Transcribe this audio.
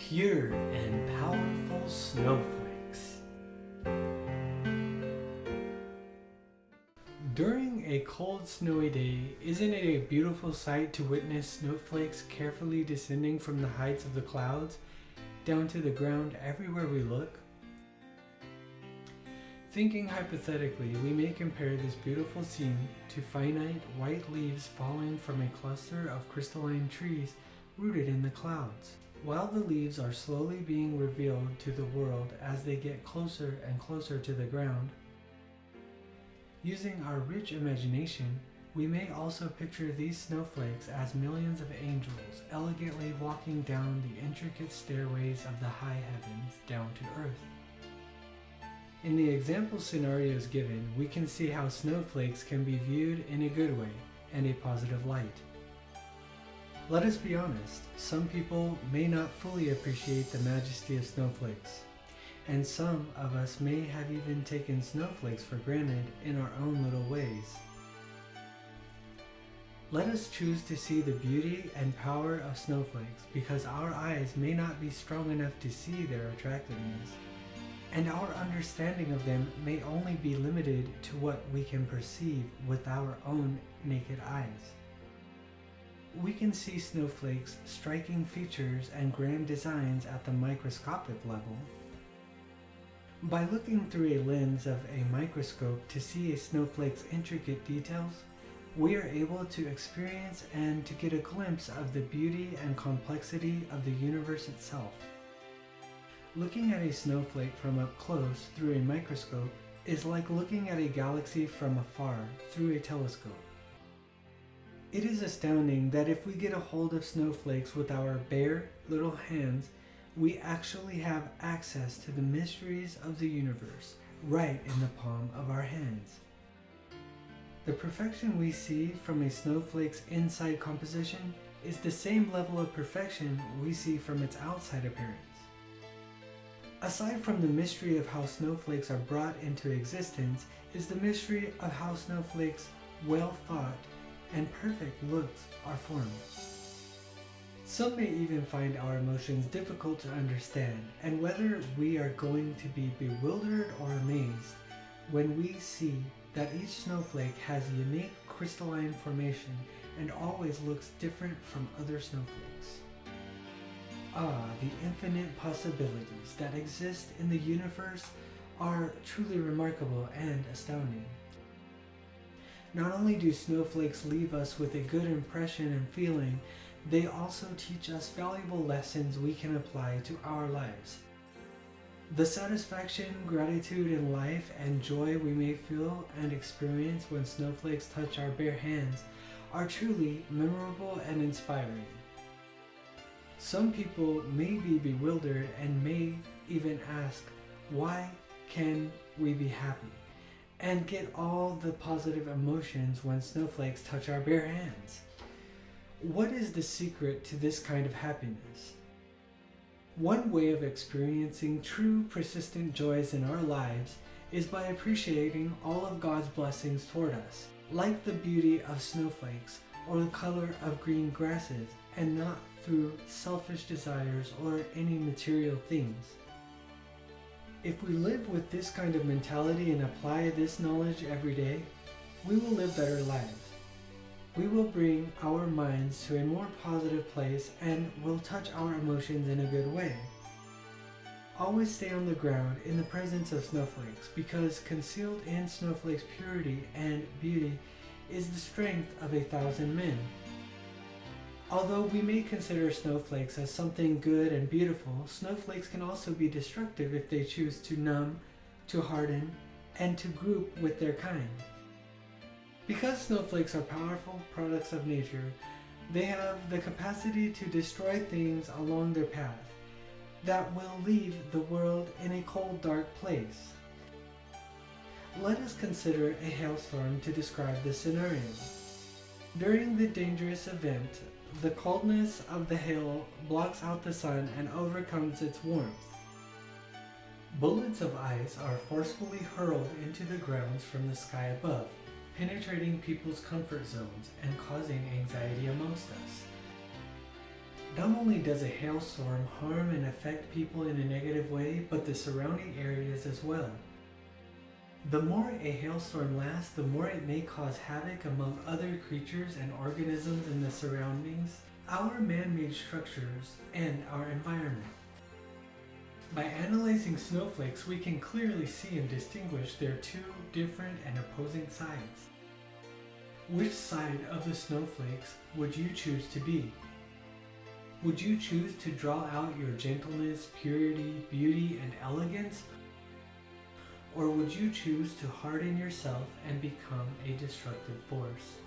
Pure and powerful snowflakes. During a cold, snowy day, isn't it a beautiful sight to witness snowflakes carefully descending from the heights of the clouds down to the ground everywhere we look? Thinking hypothetically, we may compare this beautiful scene to finite white leaves falling from a cluster of crystalline trees rooted in the clouds. While the leaves are slowly being revealed to the world as they get closer and closer to the ground, using our rich imagination, we may also picture these snowflakes as millions of angels elegantly walking down the intricate stairways of the high heavens down to earth. In the example scenarios given, we can see how snowflakes can be viewed in a good way and a positive light. Let us be honest, some people may not fully appreciate the majesty of snowflakes, and some of us may have even taken snowflakes for granted in our own little ways. Let us choose to see the beauty and power of snowflakes because our eyes may not be strong enough to see their attractiveness, and our understanding of them may only be limited to what we can perceive with our own naked eyes. We can see snowflakes' striking features and grand designs at the microscopic level. By looking through a lens of a microscope to see a snowflake's intricate details, we are able to experience and to get a glimpse of the beauty and complexity of the universe itself. Looking at a snowflake from up close through a microscope is like looking at a galaxy from afar through a telescope. It is astounding that if we get a hold of snowflakes with our bare little hands, we actually have access to the mysteries of the universe right in the palm of our hands. The perfection we see from a snowflake's inside composition is the same level of perfection we see from its outside appearance. Aside from the mystery of how snowflakes are brought into existence is the mystery of how snowflakes' well thought and perfect looks are formed. Some may even find our emotions difficult to understand, and whether we are going to be bewildered or amazed when we see that each snowflake has a unique crystalline formation and always looks different from other snowflakes. Ah, the infinite possibilities that exist in the universe are truly remarkable and astounding. Not only do snowflakes leave us with a good impression and feeling, they also teach us valuable lessons we can apply to our lives. The satisfaction, gratitude in life, and joy we may feel and experience when snowflakes touch our bare hands are truly memorable and inspiring. Some people may be bewildered and may even ask, why can we be happy and get all the positive emotions when snowflakes touch our bare hands? What is the secret to this kind of happiness? One way of experiencing true persistent joys in our lives is by appreciating all of God's blessings toward us, like the beauty of snowflakes or the color of green grasses, and not through selfish desires or any material things. If we live with this kind of mentality and apply this knowledge every day, we will live better lives. We will bring our minds to a more positive place and will touch our emotions in a good way. Always stay on the ground in the presence of snowflakes, because concealed in snowflakes' purity and beauty is the strength of 1,000 men. Although we may consider snowflakes as something good and beautiful, snowflakes can also be destructive if they choose to numb, to harden, and to group with their kind. Because snowflakes are powerful products of nature, they have the capacity to destroy things along their path that will leave the world in a cold, dark place. Let us consider a hailstorm to describe this scenario. During the dangerous event, the coldness of the hail blocks out the sun and overcomes its warmth. Bullets of ice are forcefully hurled into the grounds from the sky above, penetrating people's comfort zones and causing anxiety amongst us. Not only does a hailstorm harm and affect people in a negative way, but the surrounding areas as well. The more a hailstorm lasts, the more it may cause havoc among other creatures and organisms in the surroundings, our man-made structures, and our environment. By analyzing snowflakes, we can clearly see and distinguish their two different and opposing sides. Which side of the snowflakes would you choose to be? Would you choose to draw out your gentleness, purity, beauty, and elegance? Or would you choose to harden yourself and become a destructive force?